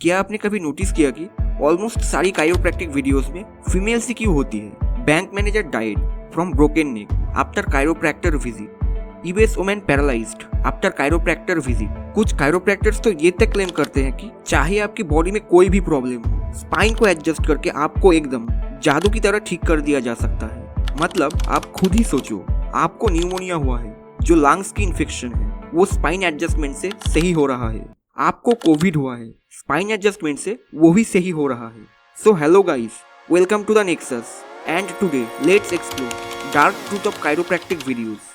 क्या आपने कभी नोटिस किया कि ऑलमोस्ट सारी काइरोप्रैक्टिक वीडियोस में फीमेल्स ही क्यों होती है? Bank manager died from broken neck after chiropractor visit. US women paralysed after chiropractor visit. कुछ काइरोप्रैक्टर्स तो ये तक क्लेम करते हैं कि चाहे आपकी बॉडी में कोई भी प्रॉब्लम हो, स्पाइन को एडजस्ट करके आपको एकदम जादू की तरह ठीक कर दिया जा सकता है। मतलब आप खुद ही सोचो, आपको न्यूमोनिया हुआ है, जो लंग्स की इन्फेक्शन है वो स्पाइन एडजस्टमेंट से सही हो रहा है। आपको कोविड हुआ है, स्पाइन एडजस्टमेंट से वो भी सही हो रहा है। So hello guys, welcome to the Nexus and today let's explore dark truth of chiropractic videos.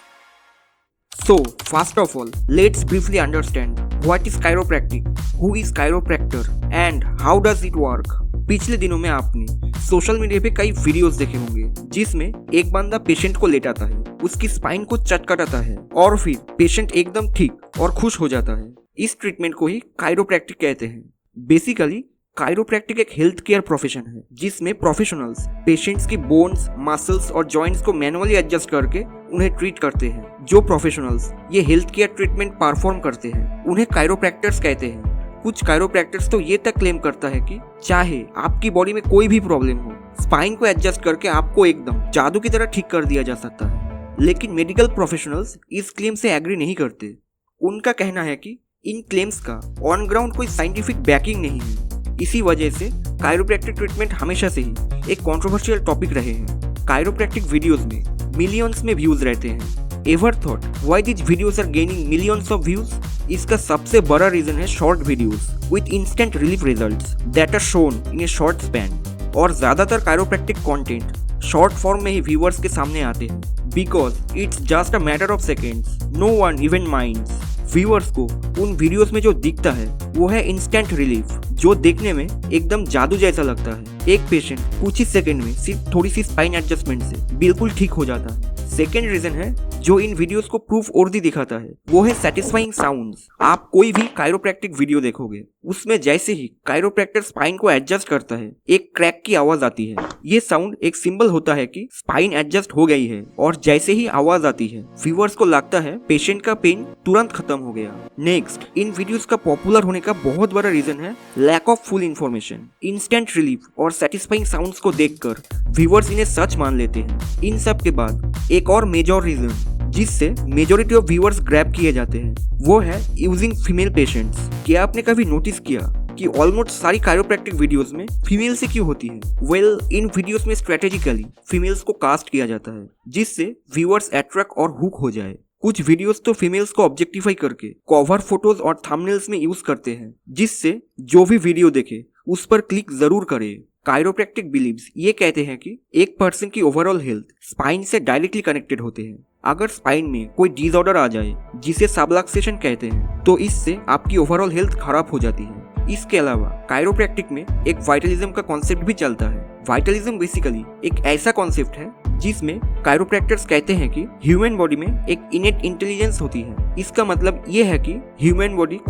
So, first of all, let's briefly understand what is chiropractic, who is chiropractor and how does it work। पिछले दिनों में आपने social media पे कई videos देखे होंगे जिसमें एक बंदा पेशेंट को लेटाता है, उसकी स्पाइन को चटकटाता है और फिर पेशेंट एकदम ठीक और खुश हो जाता है। इस ट्रीटमेंट को ही काइरोप्रैक्टिक कहते हैं। बेसिकली काइरोप्रैक्टिक एक हेल्थ केयर प्रोफेशन है जिसमें प्रोफेशनल्स पेशेंट्स की बोन्स, मसल्स और जॉइंट्स को मैनुअली एडजस्ट करके उन्हें ट्रीट करते हैं। जो प्रोफेशनल्स ये हेल्थ केयर ट्रीटमेंट परफॉर्म करते हैं उन्हें काइरोप्रैक्टर्स कहते हैं। कुछ काइरोप्रैक्टर्स तो ये तक क्लेम करता है कि चाहे आपकी बॉडी में कोई भी प्रॉब्लम हो, स्पाइन को एडजस्ट करके आपको एकदम जादू की तरह ठीक कर दिया जा सकता है। लेकिन मेडिकल प्रोफेशनल्स इस क्लेम से एग्री नहीं करते। उनका कहना है कि इन क्लेम्स का ऑन ग्राउंड कोई साइंटिफिक बैकिंग नहीं है। इसी वजह से काइरोप्रैक्टिक ट्रीटमेंट हमेशा से ही एक कंट्रोवर्शियल टॉपिक रहे हैं। काइरोप्रैक्टिक वीडियोस में मिलियंस में व्यूज रहते हैं। Ever thought why this videos are gaining millions of views? इसका सबसे बड़ा रीजन है short videos with instant relief results that are shown in a short span. और ज्यादातर काइरोप्रैक्टिक कंटेंट शॉर्ट फॉर्म में ही व्यूअर्स के सामने आते हैं because it's just a matter of seconds. No one even minds. Viewers को उन वीडियोस में जो दिखता है वो है इंस्टेंट रिलीफ, जो देखने में एकदम जादू जैसा लगता है। एक पेशेंट कुछ ही सेकंड में सिर्फ थोड़ी सी स्पाइन एडजस्टमेंट से बिल्कुल ठीक हो जाता है। सेकेंड रीजन है जो इन वीडियोस को प्रूफ और भी दिखाता है, वो है सेटिस्फाइंग साउंड्स। आप कोई भी काइरोप्रैक्टिक वीडियो देखोगे, उसमें जैसे ही काइरोप्रैक्टर स्पाइन को एडजस्ट करता है एक क्रैक की आवाज आती है। ये साउंड एक सिंबल होता है कि स्पाइन एडजस्ट हो गई है। और जैसे ही आवाज आती है व्यूअर्स को लगता है पेशेंट का पेन तुरंत खत्म हो गया। नेक्स्ट, इन वीडियोस का पॉपुलर होने का बहुत बड़ा रीजन है lack of full information. Instant relief और सेटिस्फाइंग साउंड्स को देखकर व्यूअर्स इन्हें सच मान लेते हैं। इन सब के बाद एक और मेजर रीजन जिससे मेजॉरिटी ऑफ व्यूअर्स ग्रैब किए जाते हैं वो है यूजिंग फीमेल पेशेंट्स। क्या आपने कभी नोटिस किया कि ऑलमोस्ट सारी काइरोप्रैक्टिक वीडियोस में फीमेल से क्यों होती है? वेल, इन वीडियोस में स्ट्रेटेजिकली फीमेल्स को कास्ट किया जाता है जिससे व्यूअर्स अट्रैक्ट और हुक हो जाए। कुछ वीडियोस तो फीमेल्स को ऑब्जेक्टिफाई करके कवर फोटोज और थंबनेल्स में यूज करते हैं जिससे जो भी वीडियो देखे उस पर क्लिक जरूर करे। काइरोप्रैक्टिक बिलीव्स ये कहते हैं कि एक पर्सन की ओवरऑल हेल्थ स्पाइन से डायरेक्टली कनेक्टेड होते हैं। अगर स्पाइन में कोई डिसऑर्डर आ जाए जिसे सबलक्सेशन कहते हैं तो इससे आपकी ओवरऑल हेल्थ खराब हो जाती है। इसके अलावा काइरोप्रैक्टिक में एक वाइटलिज्म का कॉन्सेप्ट भी चलता है। वाइटलिज्म बेसिकली एक ऐसा कॉन्सेप्ट है जिसमें काइरोप्रैक्टर्स कहते हैं कि ह्यूमन बॉडी में एक इनेट इंटेलिजेंस होती है। इसका मतलब ये है कि ह्यूमन बॉडी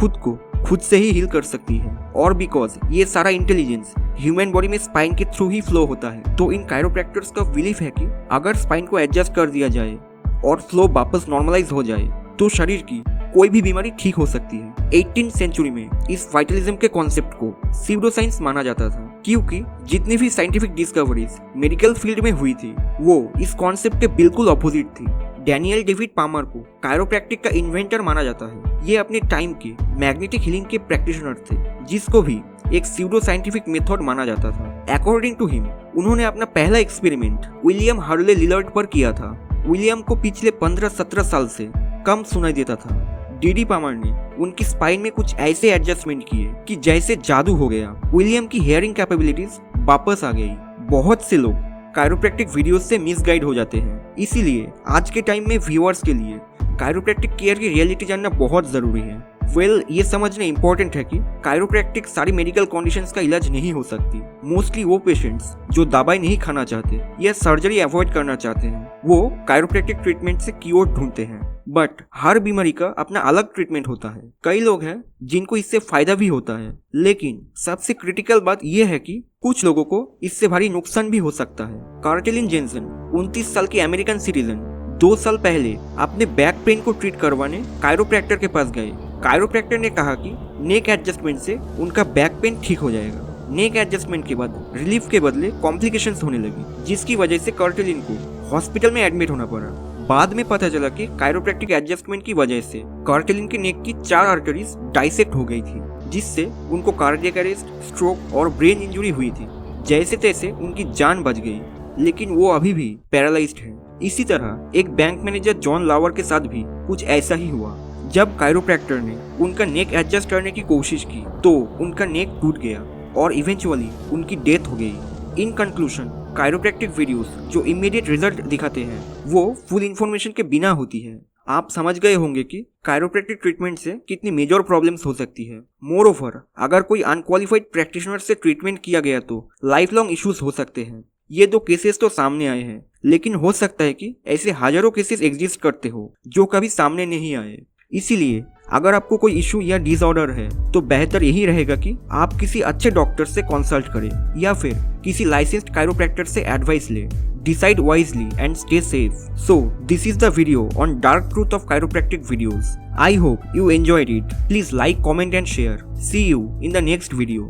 खुद से ही हील कर सकती है। और बिकॉज ये सारा इंटेलिजेंस ह्यूमन बॉडी में स्पाइन के थ्रू ही फ्लो होता है, तो इन काइरोप्रैक्टर्स का बिलीफ है कि अगर स्पाइन को एडजस्ट कर दिया जाए और फ्लो वापस नॉर्मलाइज हो जाए तो शरीर की कोई भी बीमारी ठीक हो सकती है। 18th सेंचुरी में इस वाइटलिज्म के कॉन्सेप्ट को सीडोसाइंस माना जाता था क्योंकि जितनी भी साइंटिफिक डिस्कवरीज मेडिकल फील्ड में हुई थी वो इस कॉन्सेप्ट के बिल्कुल अपोजिट थी। डैनियल डेविड पामर को काइरोप्रैक्टिक का इन्वेंटर माना जाता है। ये अपने टाइम के मैग्नेटिक हीलिंग के प्रैक्टिशनर थे जिसको भी एक सीडो साइंटिफिक मेथड माना जाता था। अकॉर्डिंग टू हिम उन्होंने अपना पहला एक्सपेरिमेंट विलियम हर्ले लिलर्ड पर किया था। विलियम को पिछले 15-17 साल से कम सुनाई देता था। डीडी पामर ने उनकी स्पाइन में कुछ ऐसे एडजस्टमेंट किए कि जैसे जादू हो गया। विलियम की हियरिंग कैपेबिलिटीज वापस आ गई। बहुत से लोग काइरोप्रैक्टिक वीडियोस से मिसगाइड हो जाते हैं, इसीलिए आज के टाइम में व्यूअर्स के लिए काइरोप्रैक्टिक केयर की रियलिटी जानना बहुत जरूरी है। वेल, ये समझना इंपॉर्टेंट है कि काइरोप्रैक्टिक सारी मेडिकल कंडीशंस का इलाज नहीं हो सकती। मोस्टली वो पेशेंट्स जो दवाई नहीं खाना चाहते या सर्जरी अवॉइड करना चाहते हैं वो काइरोप्रैक्टिक ट्रीटमेंट से क्योर ढूंढते हैं। बट हर बीमारी का अपना अलग ट्रीटमेंट होता है। कई लोग हैं जिनको इससे फायदा भी होता है, लेकिन सबसे क्रिटिकल बात यह है कि कुछ लोगों को इससे भारी नुकसान भी हो सकता है। कार्टेलिन जेनसन 29 साल की अमेरिकन सिटीजन 2 साल पहले अपने बैक पेन को ट्रीट करवाने काइरोप्रैक्टर के पास गए। काइरोप्रैक्टर ने कहा कि नेक एडजस्टमेंट से उनका बैक पेन ठीक हो जाएगा। नेक एडजस्टमेंट के बाद रिलीफ के बदले कॉम्प्लिकेशंस होने लगी, जिसकी वजह से कर्टलिन को हॉस्पिटल में एडमिट होना पड़ा। बाद में पता चला कि कायरोप्रैक्टिक एडजस्टमेंट की वजह से कर्टलिन के नेक की 4 आर्टरीज डाइसेक्ट हो गई थी, जिससे उनको कार्डियक अरेस्ट, स्ट्रोक और ब्रेन इंजरी हुई थी। जैसे तैसे उनकी जान बच गई, लेकिन वो अभी भी पैरालाइज्ड है। इसी तरह एक बैंक मैनेजर जॉन लावर के साथ भी कुछ ऐसा ही हुआ। जब कायरोप्रैक्टर ने उनका नेक एडजस्ट करने की कोशिश की तो उनका नेक टूट गया और इवेंचुअली उनकी डेथ हो गई। इन कंक्लूजन, कायरोप्रैक्टिक वीडियोस जो इमीडिएट रिजल्ट दिखाते हैं वो फुल इन्फॉर्मेशन के बिना होती है। आप समझ गए होंगे कि कायरोप्रैक्टिक ट्रीटमेंट से कितनी मेजर प्रॉब्लम्स हो सकती है। मोर ओवर, अगर कोई अनक्वालिफाइड प्रैक्टिशनर से ट्रीटमेंट किया गया तो लाइफ लॉन्ग इश्यूज हो सकते हैं। ये 2 केसेस तो सामने आए हैं, लेकिन हो सकता है कि ऐसे हजारों केसेस एग्जिस्ट करते हो जो कभी सामने नहीं आए। इसीलिए अगर आपको कोई इशू या डिसऑर्डर है तो बेहतर यही रहेगा कि आप किसी अच्छे डॉक्टर से कंसल्ट करें या फिर किसी लाइसेंस्ड कायरोप्रैक्टर से एडवाइस लें। Decide wisely and stay safe. So, this is the video on dark truth of chiropractic videos. I hope you enjoyed it. Please like, comment and share. See you in the next video.